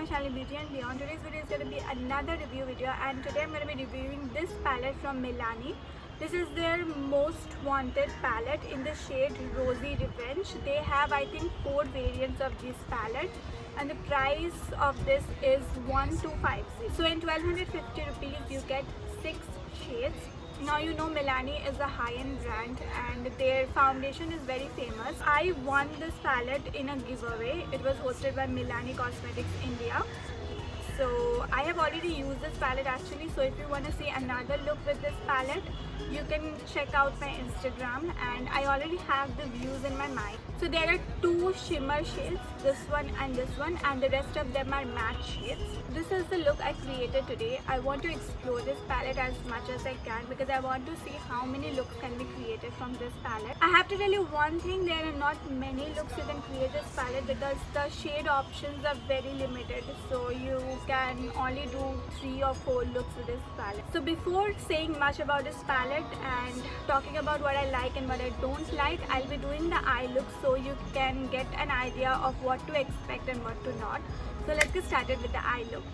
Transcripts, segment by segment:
my channel Beauty and Beyond. Today's video is going to be another review video, and today I'm going to be reviewing this palette from Milani. This is their most wanted palette in the shade Rosy Revenge. They have, I think, 4 variants of this palette, and the price of this is 1250. So in 1250 rupees you get 6 shades. Now you know Milani is a high-end brand and their foundation is very famous. I won this palette in a giveaway. It was hosted by Milani Cosmetics India. So I have already used this palette actually, so if you want to see another look with this palette, you can check out my Instagram, and I already have the views in my mind. So there are 2 shimmer shades, this one, and the rest of them are matte shades. This is the look I created today. I want to explore this palette as much as I can because I want to see how many looks can be created from this palette. I have to tell you one thing, there are not many looks you can create this palette because the shade options are very limited. So you can only do 3 or 4 looks with this palette. So before saying much about this palette and talking about what I like and what I don't like, I'll be doing the eye look so you can get an idea of what to expect and what to not. So let's get started with the eye look.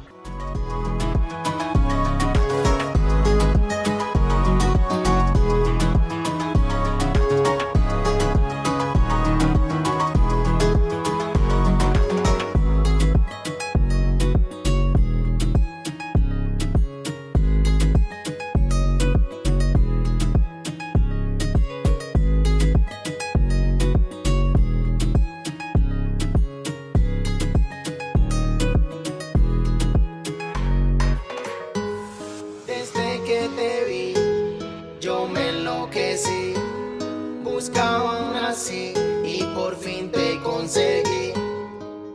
Buscaba una así y por fin te conseguí.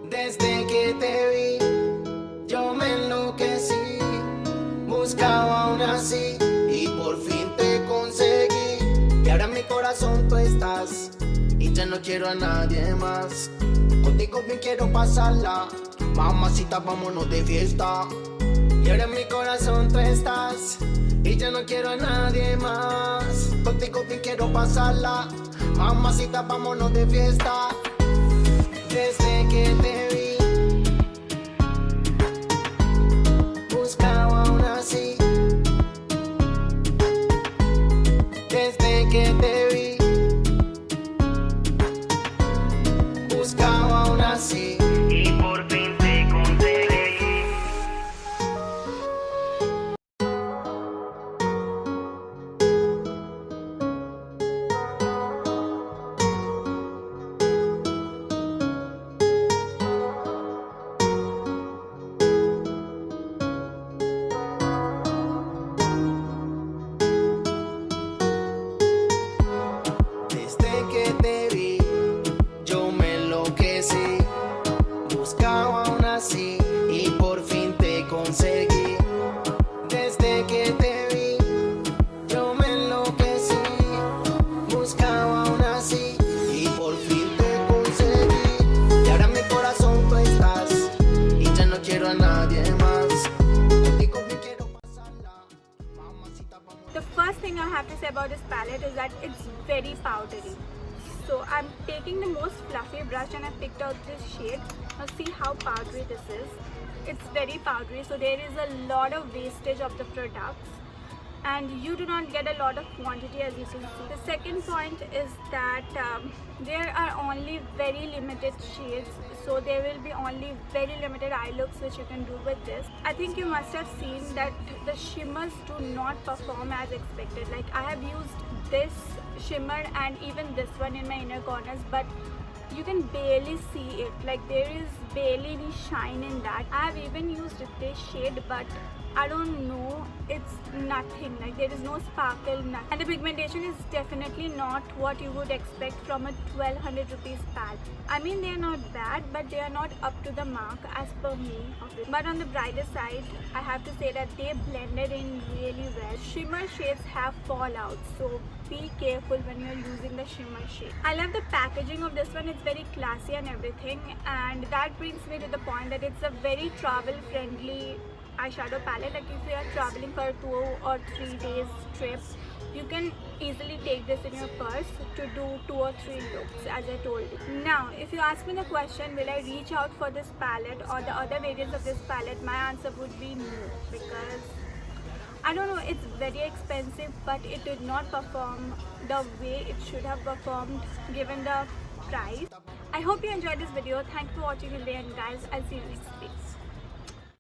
Desde que te vi, yo me enloquecí. Buscaba una así y por fin te conseguí. Y ahora en mi corazón tú estás y ya no quiero a nadie más. Contigo bien quiero pasarla, mamacita, vámonos de fiesta. Y ahora en mi corazón tú estás y ya no quiero a nadie más. Contigo bien quiero pasarla, mamacita, vámonos de fiesta. Desde que te vi, buscaba una así. Desde que te vi, buscaba una así. Y por fin te conseguí. Y por fin te conseguí. Desde que te vi, yo me enloquecí. Buscaba una así y por fin te conseguí. Y ahora en mi corazón tú estás y ya no quiero a nadie más. Contigo me quiero pasarla, mamacita, vamos. The first thing I have to say about this palette is that it's very powdery. So I'm taking the most fluffy brush and I picked out this shade. Now see how powdery this is. It's very powdery, so there is a lot of wastage of the products and you do not get a lot of quantity, as you can see. The second point is that there are only very limited shades, so there will be only very limited eye looks which you can do with this. I think you must have seen that the shimmers do not perform as expected. Like I have used this shimmer and even this one in my inner corners, but you can barely see it. Like there is barely any shine in that. I have even used this shade, but I don't know, it's nothing. Like there is no sparkle, nothing. And the pigmentation is definitely not what you would expect from a 1200 rupees palette. I mean, they are not bad, but they are not up to the mark as per me. But on the brighter side, I have to say that they blended in really well. Shimmer shades have fallout, so be careful when you're using the shimmer shade. I love the packaging of this one. It's very classy and everything, and that brings me to the point that it's a very travel friendly eyeshadow palette. Like if you are traveling for a 2 or 3 days trip, you can easily take this in your purse to do 2 or 3 looks, as I told you. Now, if you ask me the question, will I reach out for this palette or the other variants of this palette, my answer would be no, because I don't know, it's very expensive, but it did not perform the way it should have performed given the price. I hope you enjoyed this video. Thank you for watching till the end, guys. I'll see you next week.